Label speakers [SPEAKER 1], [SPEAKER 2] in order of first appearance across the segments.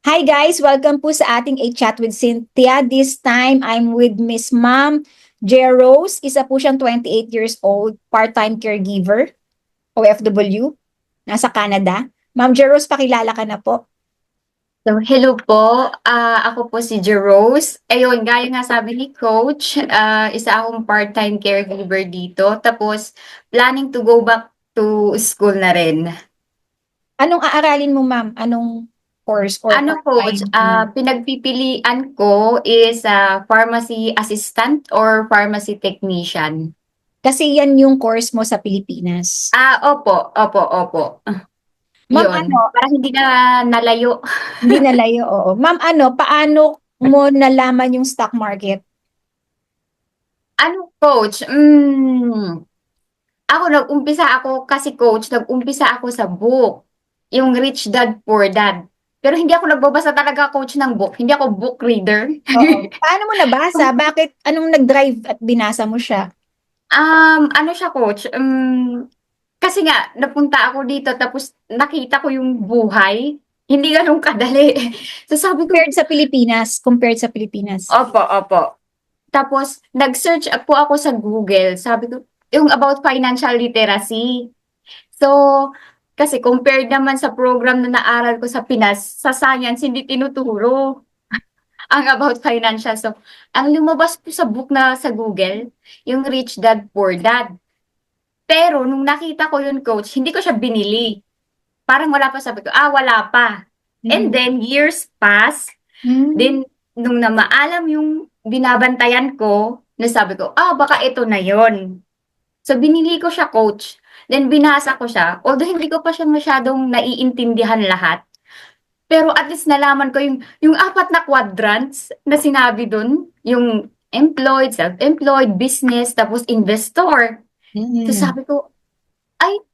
[SPEAKER 1] Hi guys, welcome po sa ating A Chat with Cynthia. This time, I'm with Miss Ma'am Rose. Isa po siyang 28 years old, part-time caregiver, OFW, nasa Canada. Ma'am Rose, pakilala ka na po.
[SPEAKER 2] So, hello po. Ako po si Jerose. Ayun, gaya nga sabi ni Coach, isa akong part-time caregiver dito. Tapos, planning to go back to school na rin.
[SPEAKER 1] Anong aaralin mo, ma'am? Anong course or
[SPEAKER 2] Ano, Coach,
[SPEAKER 1] part-time? Ano?
[SPEAKER 2] pinagpipilian ko is pharmacy assistant or pharmacy technician.
[SPEAKER 1] Kasi yan yung course mo sa Pilipinas.
[SPEAKER 2] Opo, opo, opo.
[SPEAKER 1] Ma'am,
[SPEAKER 2] Yun, para hindi na nalayo.
[SPEAKER 1] hindi nalayo, oo. Ma'am, paano mo nalaman yung stock market?
[SPEAKER 2] Ano, Coach? Ako nag-umpisa ako kasi coach, nag-umpisa ako sa book, yung Rich Dad Poor Dad. Pero hindi ako nagbabasa talaga coach ng book, hindi ako book reader.
[SPEAKER 1] Oo. Paano mo nabasa? Bakit? Anong nag-drive at binasa mo siya?
[SPEAKER 2] Ano siya coach, kasi nga napunta ako dito tapos nakita ko yung buhay, hindi gano'n kadali. So sabi ko,
[SPEAKER 1] Compared sa Pilipinas.
[SPEAKER 2] opo, opo. Tapos nag-search po ako sa Google, sabi ko, yung about financial literacy. So, kasi compared naman sa program na naaral ko sa Pinas, sa science hindi tinuturo ang about financial. So, ang lumabas po sa book na sa Google, yung Rich Dad Poor Dad. Pero nung nakita ko yun, coach, hindi ko siya binili. Parang wala pa, sabi ko, wala pa. And
[SPEAKER 1] Mm.
[SPEAKER 2] then years pass,
[SPEAKER 1] Mm.
[SPEAKER 2] then nung namaalam yung binabantayan ko, nasabi ko, baka ito na yon. So, binili ko siya, coach. Then, binasa ko siya. Although, hindi ko pa siya masyadong naiintindihan lahat. Pero at least nalaman ko yung apat na quadrants na sinabi dun. Yung employed, self-employed, business, tapos investor. So,
[SPEAKER 1] Mm.
[SPEAKER 2] sabi ko, ay,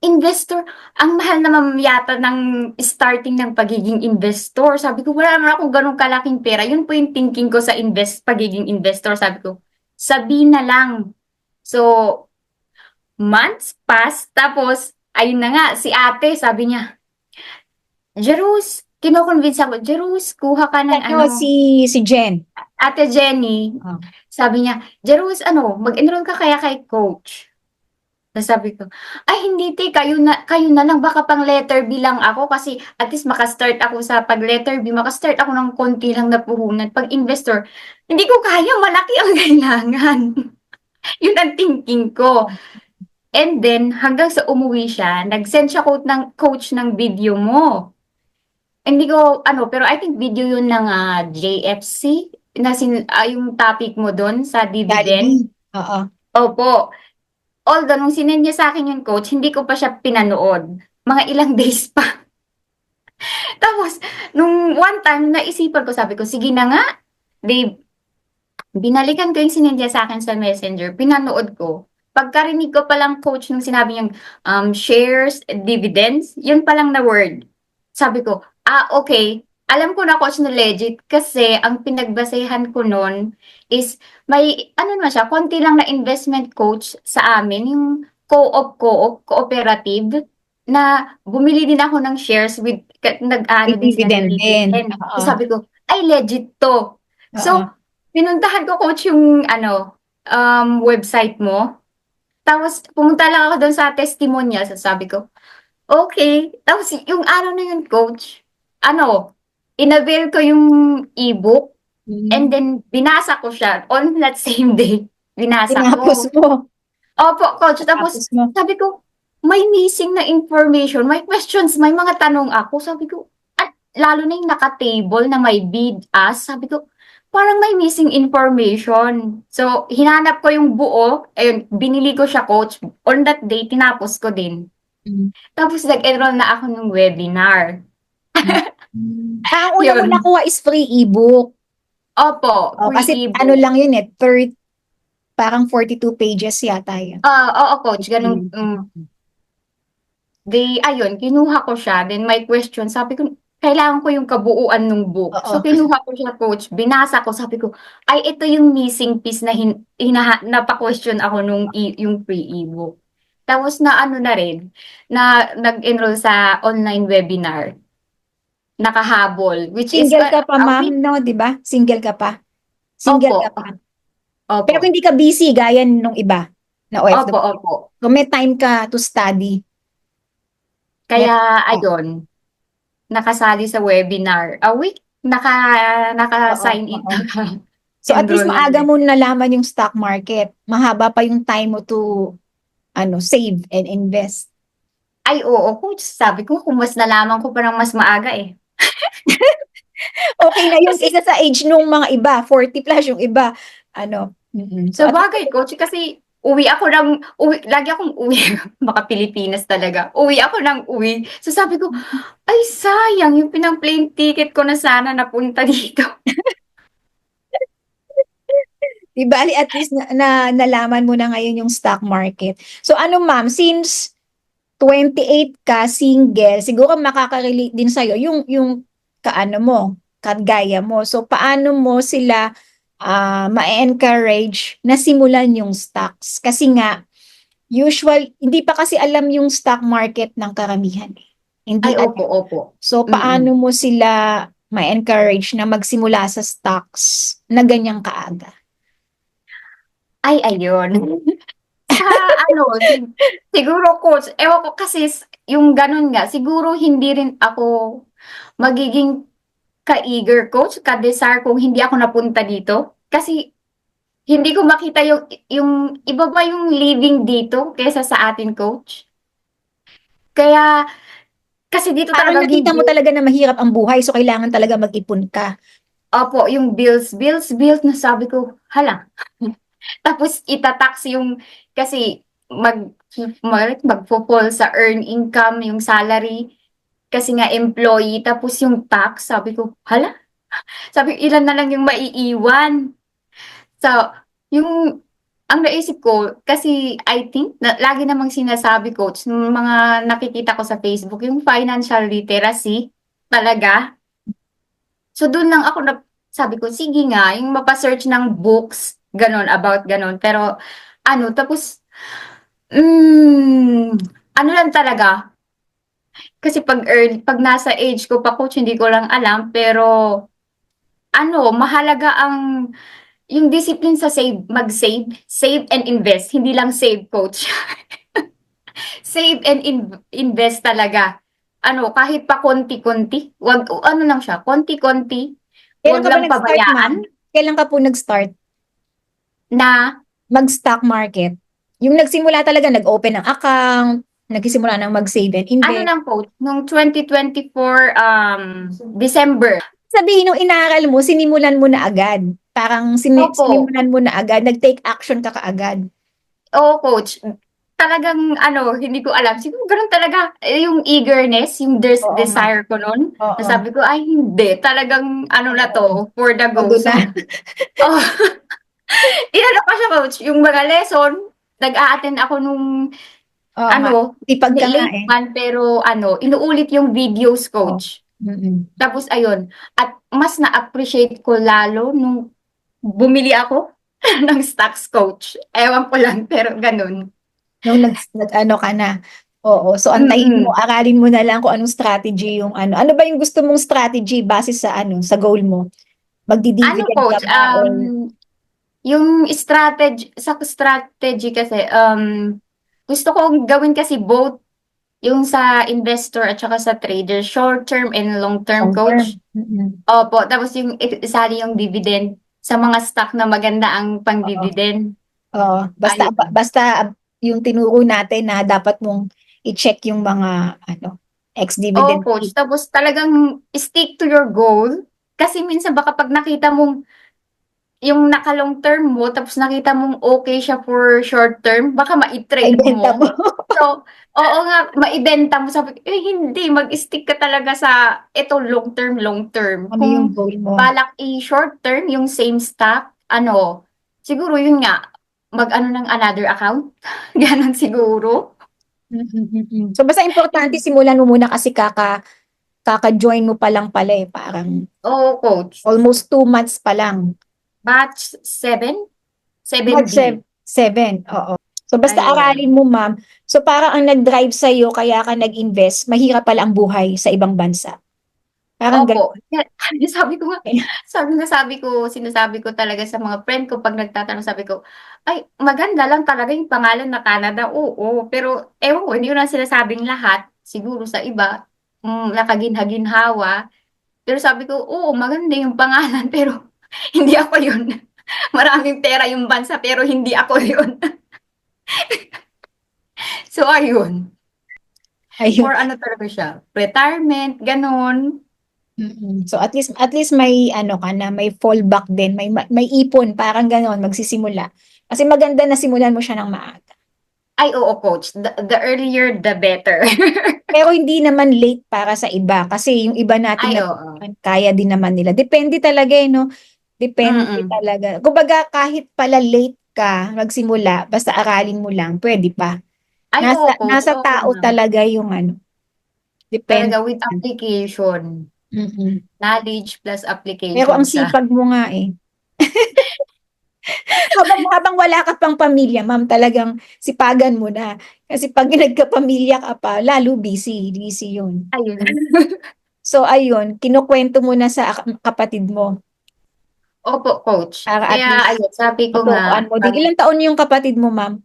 [SPEAKER 2] investor, ang mahal naman yata ng starting ng pagiging investor. Sabi ko, wala naman akong ganun kalaking pera. Yun po yung thinking ko sa pagiging investor. Sabi ko, sabi na lang. So, months pass, tapos, ayun na nga, si ate, sabi niya, Jerus, kino-convince ako, Jerus, kuha ka ng
[SPEAKER 1] Ano,
[SPEAKER 2] ano,
[SPEAKER 1] si Jen.
[SPEAKER 2] ate Jenny,
[SPEAKER 1] Oh.
[SPEAKER 2] sabi niya, Jerus, mag-enroll ka kaya kay coach? Tapos sabi ko, ay hindi te, kayo na lang, baka pang letter B lang ako kasi at least makastart ako sa pag letter B, makastart ako ng konti lang na puhunan. Pag investor, hindi ko kaya, malaki ang kailangan. Yun ang thinking ko. And then, hanggang sa umuwi siya, nag-send siya coach ng video mo. Hindi ko, pero I think video yun ng JFC, yung topic mo doon sa dividend.
[SPEAKER 1] Jollibee. Oo.
[SPEAKER 2] Opo. Although, nung sinend niya sa akin yung coach, hindi ko pa siya pinanood. Mga ilang days pa. Tapos, nung one time, naisipan ko, sabi ko, sige na nga, babe, binalikan ko yung sinend niya sa akin sa messenger, pinanood ko. Pagkarinig ko palang coach nung sinabi niyang shares, dividends, yun palang na word. Sabi ko, okay. Alam ko na coach na legit kasi ang pinagbasehan ko noon is may ano naman siya, konti lang na investment coach sa amin, yung cooperative na bumili din ako ng shares with nag-ano
[SPEAKER 1] May
[SPEAKER 2] din sila ng
[SPEAKER 1] dividend din.
[SPEAKER 2] dividend.
[SPEAKER 1] Oo.
[SPEAKER 2] So sabi ko, ay legit to.
[SPEAKER 1] Oo.
[SPEAKER 2] So pinuntahan ko coach yung website mo. Tapos pumunta lang ako doon sa testimonial. So sabi ko, okay. Tapos yung araw na yun coach, inavail ko yung ebook and
[SPEAKER 1] Mm.
[SPEAKER 2] then binasa ko siya on that same day. Binasa
[SPEAKER 1] Tinapos
[SPEAKER 2] ko.
[SPEAKER 1] mo.
[SPEAKER 2] Opo, coach. Tapos
[SPEAKER 1] Tapos mo.
[SPEAKER 2] sabi ko, may missing na information, may questions, may mga tanong ako. Sabi ko, at lalo na yung naka-table na may bid ask, sabi ko, parang may missing information. So, hinanap ko yung buo, ayun, binili ko siya, coach. On that day, tinapos ko din.
[SPEAKER 1] Mm.
[SPEAKER 2] Tapos, nag-enroll na ako ng webinar.
[SPEAKER 1] Mm. Ang una mo
[SPEAKER 2] Yun.
[SPEAKER 1] nakuha is free ebook.
[SPEAKER 2] Opo,
[SPEAKER 1] Oh,
[SPEAKER 2] free
[SPEAKER 1] kasi ano
[SPEAKER 2] ebook.
[SPEAKER 1] lang yun parang 42 pages yata yun.
[SPEAKER 2] Oo, coach, ganun.
[SPEAKER 1] Mm.
[SPEAKER 2] Ayun, kinuha ko siya, then may question, sabi ko, kailangan ko yung kabuuan ng book.
[SPEAKER 1] Oo.
[SPEAKER 2] So, kinuha ko siya, coach, binasa ko, sabi ko, ay, ito yung missing piece na napa-question ako yung pre-ebook. Tapos na ano na rin, na nag-enroll sa online webinar. nakahabol, which is
[SPEAKER 1] Single ka pa,
[SPEAKER 2] a week.
[SPEAKER 1] ma'am, no? 'Di ba? Single ka pa. Single
[SPEAKER 2] Opo,
[SPEAKER 1] ka pa.
[SPEAKER 2] opo,
[SPEAKER 1] Pero hindi ka busy gaya nung iba na
[SPEAKER 2] opo,
[SPEAKER 1] OFW.
[SPEAKER 2] opo.
[SPEAKER 1] So may time ka to study. May
[SPEAKER 2] Kaya
[SPEAKER 1] time ka.
[SPEAKER 2] ayun, nakasali sa webinar. A week,
[SPEAKER 1] Oo,
[SPEAKER 2] naka-sign in,
[SPEAKER 1] oo. So at least
[SPEAKER 2] naka-enroll na
[SPEAKER 1] maaga
[SPEAKER 2] rin.
[SPEAKER 1] mo nalaman yung stock market. Mahaba pa yung time mo to save and invest.
[SPEAKER 2] Ay, oo, coach. Sabi ko, kung mas nalaman ko pa ng mas maaga eh.
[SPEAKER 1] Okay na yun
[SPEAKER 2] Kasi,
[SPEAKER 1] kaysa sa age nung mga iba, 40 plus yung iba. So
[SPEAKER 2] sa
[SPEAKER 1] at least,
[SPEAKER 2] bagay, coach, kasi lagi akong uwi, baka Pilipinas talaga. Uwi ako ng uwi. So sabi ko, ay sayang, yung pinang-plane ticket ko na sana napunta dito.
[SPEAKER 1] di bali at least nalaman mo na ngayon yung stock market. So ma'am, since 28 ka, single, siguro makaka-relate din sa'yo yung kaano mo, kagaya mo. So paano mo sila ma-encourage na simulan yung stocks? Kasi nga, hindi pa kasi alam yung stock market ng karamihan.
[SPEAKER 2] Ay,
[SPEAKER 1] Hindi
[SPEAKER 2] opo,
[SPEAKER 1] alam.
[SPEAKER 2] opo.
[SPEAKER 1] So,
[SPEAKER 2] Mm-mm.
[SPEAKER 1] paano mo sila ma-encourage na magsimula sa stocks na ganyang kaaga?
[SPEAKER 2] Ay, ayun. Sa ano, siguro coach, ewan ko kasi yung ganun nga, siguro hindi rin ako magiging ka-eager coach, ka-desire kung hindi ako napunta dito. Kasi hindi ko makita yung iba ba yung living dito kaysa sa atin coach. Kaya, kasi dito
[SPEAKER 1] Parang
[SPEAKER 2] talagang yung
[SPEAKER 1] nakita mo talaga na mahirap ang buhay, so kailangan talaga mag-ipon ka.
[SPEAKER 2] opo, yung bills na sabi ko, hala. Tapos itatax yung, kasi magpo-fall sa earn income, yung salary, kasi nga employee, tapos yung tax, sabi ko, hala, sabi ilan na lang yung maiiwan. So, yung, ang naisip ko, kasi I think, lagi namang sinasabi coach, ng mga nakikita ko sa Facebook, yung financial literacy, talaga. So, doon lang ako sabi ko, sige nga, yung mapasearch ng books, ganon, about ganon. Pero, tapos, mm, ano lang talaga, kasi pag nasa age ko pa coach, hindi ko lang alam, pero, mahalaga yung discipline sa save and invest, hindi lang save coach. Save and invest talaga. Kahit pa konti-konti, ano lang siya, konti-konti,
[SPEAKER 1] Kailan
[SPEAKER 2] wag
[SPEAKER 1] ka ba
[SPEAKER 2] lang
[SPEAKER 1] nag-start, ma'am?
[SPEAKER 2] pabayaan
[SPEAKER 1] Kailan ka po nag-start
[SPEAKER 2] na
[SPEAKER 1] mag-stock market? Yung nagsimula talaga, nag-open ng account, nagsimula ng mag-save and invest.
[SPEAKER 2] lang coach, nung 2024 December.
[SPEAKER 1] Sabihin, nung inaral mo, sinimulan mo na agad. Parang
[SPEAKER 2] Opo,
[SPEAKER 1] sinimulan mo na agad, nag-take action ka kaagad.
[SPEAKER 2] oo coach. Talagang hindi ko alam. Siguro ganun talaga yung eagerness, yung
[SPEAKER 1] Oo nga.
[SPEAKER 2] desire ko nun.
[SPEAKER 1] Oo.
[SPEAKER 2] Nasabi ko, ay hindi. Talagang na
[SPEAKER 1] Oo.
[SPEAKER 2] to, for the go.
[SPEAKER 1] Todo na.
[SPEAKER 2] So, oh, inano ko siya coach, yung mga lesson, nag-a-attend ako nung
[SPEAKER 1] Oo nga. Tipag ka nga
[SPEAKER 2] late
[SPEAKER 1] eh.
[SPEAKER 2] man, pero inuulit yung videos
[SPEAKER 1] Oo.
[SPEAKER 2] coach.
[SPEAKER 1] Mm-mm.
[SPEAKER 2] Tapos ayun, at mas na-appreciate ko lalo nung bumili ako ng stocks coach. Ewan ko lang, pero ganun.
[SPEAKER 1] Nung nag-ano ka na. Oo. So, antayin mo,
[SPEAKER 2] Mm.
[SPEAKER 1] aralin mo na lang kung anong strategy yung ano. Ano ba yung gusto mong strategy base sa sa goal mo? Magdi-dividend ka
[SPEAKER 2] Coach,
[SPEAKER 1] ba or
[SPEAKER 2] yung strategy kasi, gusto kong gawin kasi both yung sa investor at saka sa trader, short term and long term
[SPEAKER 1] long term?
[SPEAKER 2] coach.
[SPEAKER 1] Mm-mm.
[SPEAKER 2] Opo, tapos yung isali yung dividend sa mga stock na maganda ang
[SPEAKER 1] Oo.
[SPEAKER 2] pang-dividend.
[SPEAKER 1] Oo.
[SPEAKER 2] Ayun.
[SPEAKER 1] Basta yung tinuro natin na dapat mong i-check yung mga
[SPEAKER 2] Oo,
[SPEAKER 1] ex-dividend
[SPEAKER 2] coach.
[SPEAKER 1] rate.
[SPEAKER 2] Tapos talagang stick to your goal. Kasi minsan baka pag nakita mong yung naka-long term mo, tapos nakita mong okay siya for short term, baka
[SPEAKER 1] Ay,
[SPEAKER 2] ma-trade
[SPEAKER 1] benta mo.
[SPEAKER 2] mo. So, oo nga, maibenta mo. Sabi ko, hindi, mag-stick ka talaga sa ito long term.
[SPEAKER 1] Ano yung
[SPEAKER 2] Kung
[SPEAKER 1] goal mo?
[SPEAKER 2] balak i-short term, yung same stock, siguro yun nga, mag-ano ng another account. Ganon siguro.
[SPEAKER 1] Mm-mm. So, basta importante, simulan mo muna kasi kaka-join mo pa lang pala eh. Parang
[SPEAKER 2] Oo, coach.
[SPEAKER 1] almost 2 months pa lang.
[SPEAKER 2] Batch 7?
[SPEAKER 1] March
[SPEAKER 2] 7B.
[SPEAKER 1] 7, oo. So, basta
[SPEAKER 2] Ayun.
[SPEAKER 1] aralin mo, ma'am. So, parang ang nag-drive sa'yo, kaya ka nag-invest, mahirap pala ang buhay sa ibang bansa. Parang
[SPEAKER 2] Opo.
[SPEAKER 1] gano'n.
[SPEAKER 2] Kaya sabi ko nga sinasabi ko talaga sa mga friend ko 'pag nagtatanong sabi ko, "Ay maganda lang talaga yung pangalan na Canada, oo." Pero ewan ko hindi ko na sinasabing lahat, siguro sa iba, nakaginhawa. Pero sabi ko, "Oo, maganda yung pangalan pero hindi ako yun." Maraming pera yung bansa pero hindi ako yun. So ayun,
[SPEAKER 1] Ayun.
[SPEAKER 2] for ano talaga siya, retirement, gano'n.
[SPEAKER 1] So at least may ano ka na, may fallback din, may ipon parang gano'n magsisimula. Kasi maganda na simulan mo siya ng maaga.
[SPEAKER 2] Ay oo coach, the earlier the better.
[SPEAKER 1] Pero hindi naman late para sa iba kasi yung iba nating
[SPEAKER 2] Ay oo,
[SPEAKER 1] natulungan kaya din naman nila. Depende talaga eh, no? Depende
[SPEAKER 2] mm.
[SPEAKER 1] talaga. Kumbaga kahit pala late ka magsimula, basta aralin mo lang, pwede pa.
[SPEAKER 2] Ay oo
[SPEAKER 1] Nasa
[SPEAKER 2] coach,
[SPEAKER 1] nasa
[SPEAKER 2] oo
[SPEAKER 1] tao
[SPEAKER 2] ma'am.
[SPEAKER 1] talaga yung ano, depende.
[SPEAKER 2] Talaga with application,
[SPEAKER 1] Mm.
[SPEAKER 2] knowledge plus
[SPEAKER 1] Pero
[SPEAKER 2] application
[SPEAKER 1] ang
[SPEAKER 2] siya.
[SPEAKER 1] sipag mo nga eh. Habang wala ka pang pamilya, ma'am, talagang sipagan mo na. Kasi pag nagkapamilya ka pa, lalo busy. Busy yun.
[SPEAKER 2] Ayun.
[SPEAKER 1] So, ayun, kinukwento mo na sa kapatid mo
[SPEAKER 2] Opo coach,
[SPEAKER 1] para at
[SPEAKER 2] kaya
[SPEAKER 1] least
[SPEAKER 2] ayun sabi ko nga,
[SPEAKER 1] maturuan mo din. Ilang taon yung kapatid mo, ma'am?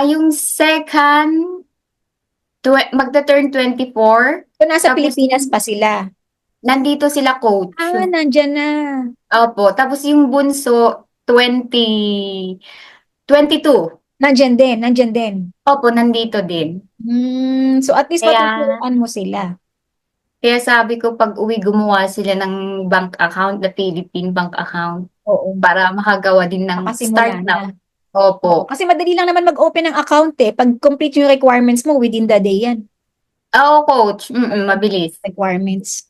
[SPEAKER 2] yung second magte-turn 24,
[SPEAKER 1] So, nasa
[SPEAKER 2] tapos
[SPEAKER 1] Pilipinas
[SPEAKER 2] yung
[SPEAKER 1] pa sila.
[SPEAKER 2] nandito sila coach.
[SPEAKER 1] Nandyan na.
[SPEAKER 2] Opo, tapos yung bunso 22.
[SPEAKER 1] Nandyan din, nandyan din.
[SPEAKER 2] Opo, nandito din.
[SPEAKER 1] So, at least
[SPEAKER 2] Kaya
[SPEAKER 1] matuturuan mo sila.
[SPEAKER 2] kaya sabi ko pag-uwi gumawa sila ng bank account, the Philippine bank account
[SPEAKER 1] Oo,
[SPEAKER 2] para makagawa din ng
[SPEAKER 1] makasimula
[SPEAKER 2] start
[SPEAKER 1] na.
[SPEAKER 2] now.
[SPEAKER 1] Oo,
[SPEAKER 2] Opo.
[SPEAKER 1] kasi madali lang naman mag-open ng account eh. Pag complete yung requirements mo, within the day yan.
[SPEAKER 2] Oo, coach. Mabilis.
[SPEAKER 1] Requirements.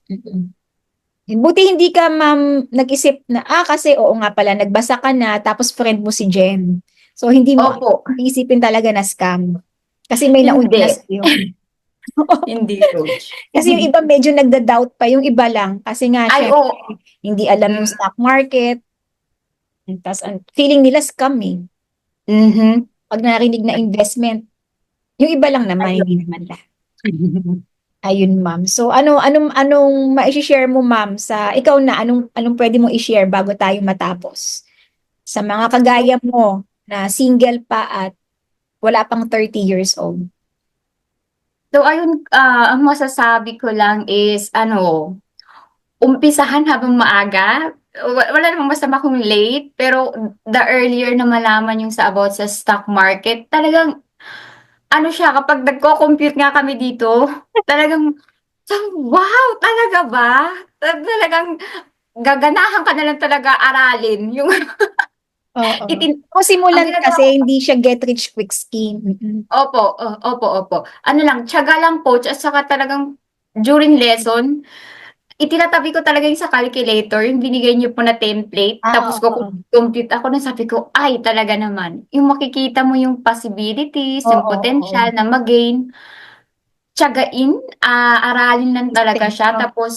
[SPEAKER 1] Buti hindi ka, ma'am, nag-isip na, kasi oo nga pala, nagbasa ka na, tapos friend mo si Jen. So, hindi mo
[SPEAKER 2] Opo.
[SPEAKER 1] iisipin talaga na scam. Kasi may nauna
[SPEAKER 2] Hindi.
[SPEAKER 1] na sa'yo.
[SPEAKER 2] Hindi, coach.
[SPEAKER 1] Kasi yung iba medyo nagda-doubt pa, yung iba lang. Kasi nga,
[SPEAKER 2] Ay, oo.
[SPEAKER 1] syempre, hindi alam yung
[SPEAKER 2] Mm,
[SPEAKER 1] stock market. Tapos, feeling nila scam eh.
[SPEAKER 2] mhm.
[SPEAKER 1] Pag narinig na investment, yung iba lang naman,
[SPEAKER 2] Ayun.
[SPEAKER 1] hindi naman lahat. Ayun, ma'am. So, anong mai-share mo, ma'am, sa ikaw na, anong pwede mo i-share bago tayo matapos? Sa mga kagaya mo na single pa at wala pang 30 years old.
[SPEAKER 2] So, ayun, ang masasabi ko lang is, ano, umpisahan habang maaga. Wala namang masama kung late, pero the earlier na malaman yung about sa stock market, talagang, ano siya, kapag nagko-compute nga kami dito, talagang, wow, talaga ba? Talagang, gaganahan ka na lang talaga aralin. Yung,
[SPEAKER 1] Oo.
[SPEAKER 2] itin,
[SPEAKER 1] Kung
[SPEAKER 2] ang
[SPEAKER 1] simulan
[SPEAKER 2] ginagawa
[SPEAKER 1] kasi,
[SPEAKER 2] ko,
[SPEAKER 1] hindi siya get rich quick scheme.
[SPEAKER 2] opo, opo. Ano lang, tiyaga lang coach, at saka talagang, during lesson, itinatabi ko talaga yung sa calculator, yung binigay niyo po na template, tapos
[SPEAKER 1] Oo.
[SPEAKER 2] compute ako na sabi ko, ay talaga naman. Yung makikita mo yung possibilities, yung
[SPEAKER 1] Oo.
[SPEAKER 2] potential na mag-gain, tiyagain, aralin lang talaga siya.
[SPEAKER 1] Seryoso.
[SPEAKER 2] Tapos,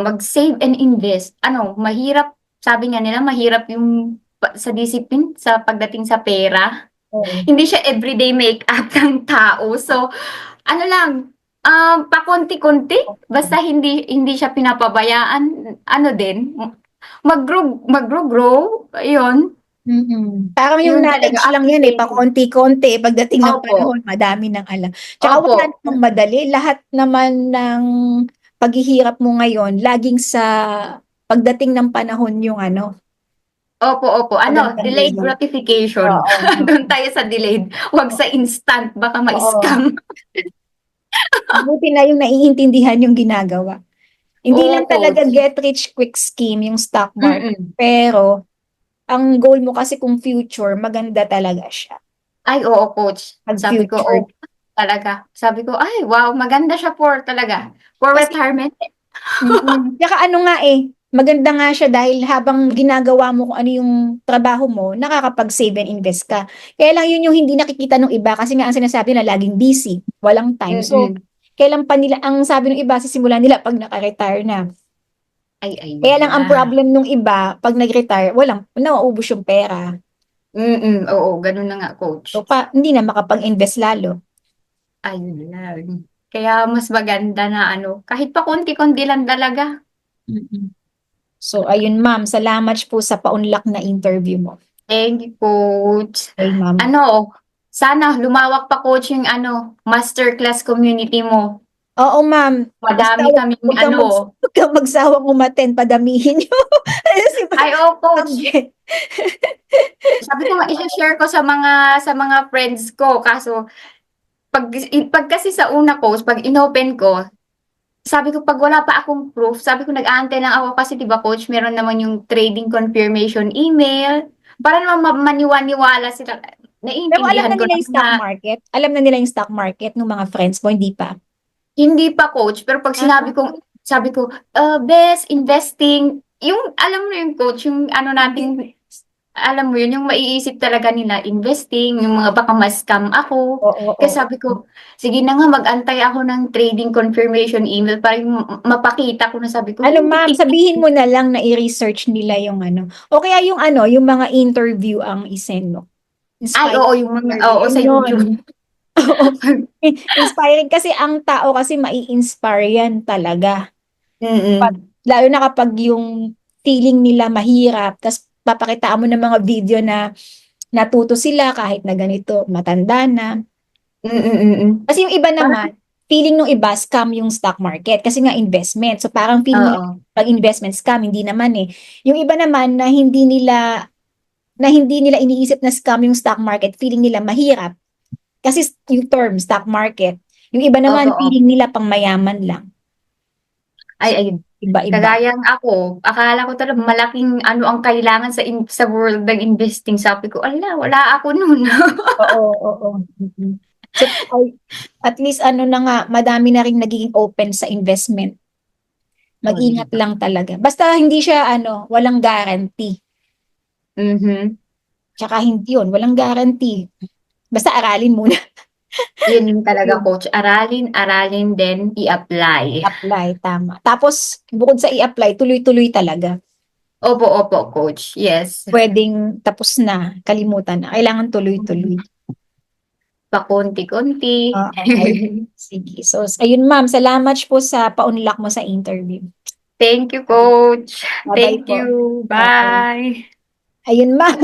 [SPEAKER 2] mag-save and invest. Mahirap, sabi nga nila, mahirap yung sa discipline, sa pagdating sa pera.
[SPEAKER 1] Oo.
[SPEAKER 2] Hindi siya everyday make-up ng tao. So, ano lang, pakonti-konti, basta hindi hindi siya pinapabayaan, ano din, mag-grow, ayun,
[SPEAKER 1] Parang yung
[SPEAKER 2] yun talaga
[SPEAKER 1] knowledge lang yan eh,
[SPEAKER 2] application.
[SPEAKER 1] pakonti-konti, pagdating ng
[SPEAKER 2] Opo,
[SPEAKER 1] panahon, madami ng alam. Tsaka
[SPEAKER 2] opo,
[SPEAKER 1] wala namang madali, lahat naman ng paghihirap mo ngayon, laging sa pagdating ng panahon yung
[SPEAKER 2] opo,
[SPEAKER 1] magandang
[SPEAKER 2] delayed
[SPEAKER 1] result.
[SPEAKER 2] gratification.
[SPEAKER 1] Oo.
[SPEAKER 2] Do'n tayo sa delayed, 'wag sa instant, baka
[SPEAKER 1] Oo.
[SPEAKER 2] ma-scam.
[SPEAKER 1] Buti na yung naiintindihan yung ginagawa. Hindi
[SPEAKER 2] Oo,
[SPEAKER 1] lang talaga
[SPEAKER 2] coach.
[SPEAKER 1] get rich quick scheme yung stock market.
[SPEAKER 2] Mm.
[SPEAKER 1] Pero, ang goal mo kasi kung future, maganda talaga siya.
[SPEAKER 2] Ay, oo, coach.
[SPEAKER 1] Pag
[SPEAKER 2] Sabi ko,
[SPEAKER 1] future.
[SPEAKER 2] "Oh, talaga." Sabi ko, "Ay, wow, maganda siya for
[SPEAKER 1] Kasi,
[SPEAKER 2] retirement."
[SPEAKER 1] tsaka ano nga eh, maganda nga siya dahil habang ginagawa mo kung ano yung trabaho mo, nakakapag-save and invest ka. Kaya lang yun yung hindi nakikita ng iba kasi nga ang sinasabi na laging busy, walang time. So,
[SPEAKER 2] Mm.
[SPEAKER 1] kailan pa nila, ang sabi ng iba, sisimulan nila pag naka-retire na.
[SPEAKER 2] Ay, ayun
[SPEAKER 1] Kaya lang ang
[SPEAKER 2] na.
[SPEAKER 1] problem nung iba, pag nag-retire, nauubos yung pera.
[SPEAKER 2] Oo, gano'n na nga, coach.
[SPEAKER 1] So, hindi na makapag-invest lalo.
[SPEAKER 2] Ayun lang. Kaya mas maganda na ano, kahit pa konti-konti lang talaga.
[SPEAKER 1] Mm. So, ayun ma'am, salamat po sa paunlak na interview mo.
[SPEAKER 2] Thank you, coach.
[SPEAKER 1] Okay, ma'am.
[SPEAKER 2] Ano, sana lumawak pa coach yung ano, masterclass community mo.
[SPEAKER 1] Oo, ma'am. Basta
[SPEAKER 2] Madami kaming
[SPEAKER 1] wag kang
[SPEAKER 2] ano.
[SPEAKER 1] wag kang magsawang umattend, padamihin niyo. Ayun si
[SPEAKER 2] Ay, oh,
[SPEAKER 1] Ma'am
[SPEAKER 2] coach.
[SPEAKER 1] Jen.
[SPEAKER 2] Sabi ko nga, i-share ko sa mga friends ko. Kaso, pag kasi sa una coach, pag inopen ko, sabi ko, pag wala pa akong proof, sabi ko, nag-aantay lang ako kasi, di ba, coach, meron naman yung trading confirmation email. Para naman maniwala sila.
[SPEAKER 1] Pero alam
[SPEAKER 2] Naiintindihan
[SPEAKER 1] na
[SPEAKER 2] ko
[SPEAKER 1] nila
[SPEAKER 2] na
[SPEAKER 1] yung stock
[SPEAKER 2] na
[SPEAKER 1] market? Alam na nila yung stock market ng mga friends mo, hindi pa?
[SPEAKER 2] hindi pa coach, pero pag
[SPEAKER 1] Ah,
[SPEAKER 2] sabi ko, best investing, yung, alam mo yung coach, yung ano nating, alam mo yun, yung maiisip talaga nila, investing, yung mga baka ma-scam ako.
[SPEAKER 1] oo,
[SPEAKER 2] Kaya
[SPEAKER 1] oo.
[SPEAKER 2] sabi ko, sige na nga, mag-antay ako ng trading confirmation email para yung mapakita ko na sabi ko,
[SPEAKER 1] Ano
[SPEAKER 2] hindi,
[SPEAKER 1] ma'am, sabihin mo na lang na i-research nila yung ano. O kaya yung ano, yung mga interview ang isend mo.
[SPEAKER 2] ay,
[SPEAKER 1] Inspiring
[SPEAKER 2] oo, yung mga,
[SPEAKER 1] interview.
[SPEAKER 2] oo,
[SPEAKER 1] Yun
[SPEAKER 2] sa
[SPEAKER 1] yun.
[SPEAKER 2] YouTube.
[SPEAKER 1] Oo. Inspiring kasi ang tao kasi mai-inspire yan talaga.
[SPEAKER 2] Mm-mm.
[SPEAKER 1] Lalo na kapag yung feeling nila mahirap, tapos papakitaan mo ng mga video na natuto sila kahit na ganito, matanda na.
[SPEAKER 2] Mm-mm. Mm-mm.
[SPEAKER 1] Kasi yung iba
[SPEAKER 2] Parang,
[SPEAKER 1] naman, feeling nung iba, scam yung stock market kasi nga investment. So parang feeling nila,
[SPEAKER 2] oo.
[SPEAKER 1] pag investment scam, hindi naman eh. Yung iba naman na hindi nila iniisip na scam yung stock market, feeling nila mahirap. Kasi yung term, stock market. Yung iba
[SPEAKER 2] Opo,
[SPEAKER 1] naman,
[SPEAKER 2] opo.
[SPEAKER 1] feeling nila pang mayaman lang.
[SPEAKER 2] Ay,
[SPEAKER 1] So,
[SPEAKER 2] ayun.
[SPEAKER 1] iba-iba.
[SPEAKER 2] Kagaya ng ako, akala ko talaga malaking ano ang kailangan sa world ng investing. Sabi ko, ala, wala ako nun.
[SPEAKER 1] Oo, oo. Mhm. So, at least ano na nga, madami na rin nagiging open sa investment.
[SPEAKER 2] Oh, di
[SPEAKER 1] Mag-ingat
[SPEAKER 2] ba?
[SPEAKER 1] lang talaga. Basta hindi siya ano, walang guarantee.
[SPEAKER 2] Mhm.
[SPEAKER 1] Tsaka hindi yun, walang guarantee. Basta aralin muna.
[SPEAKER 2] Yun yung talaga,
[SPEAKER 1] Yun,
[SPEAKER 2] coach. Aralin, aralin, then i-apply.
[SPEAKER 1] apply, tama. Tapos, bukod sa i-apply, tuloy-tuloy talaga.
[SPEAKER 2] Opo, opo, coach. Yes.
[SPEAKER 1] Pwedeng tapos na, kalimutan na. Kailangan tuloy-tuloy.
[SPEAKER 2] Pakonti-konti.
[SPEAKER 1] Ay, sige. So, ayun ma'am, salamat po sa paunlak mo sa interview.
[SPEAKER 2] Thank you, coach.
[SPEAKER 1] Bye-bye
[SPEAKER 2] Thank
[SPEAKER 1] po.
[SPEAKER 2] you.
[SPEAKER 1] Okay.
[SPEAKER 2] Bye.
[SPEAKER 1] Ayun ma'am.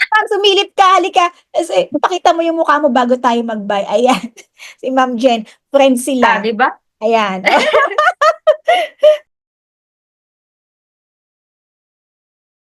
[SPEAKER 1] Ma'am, sumilip ka, halika. Kasi, pakita mo yung mukha mo bago tayo mag-bye. Ayan. Si Ma'am Jen, friends
[SPEAKER 2] Ah,
[SPEAKER 1] sila.
[SPEAKER 2] di ba?
[SPEAKER 1] Ayan.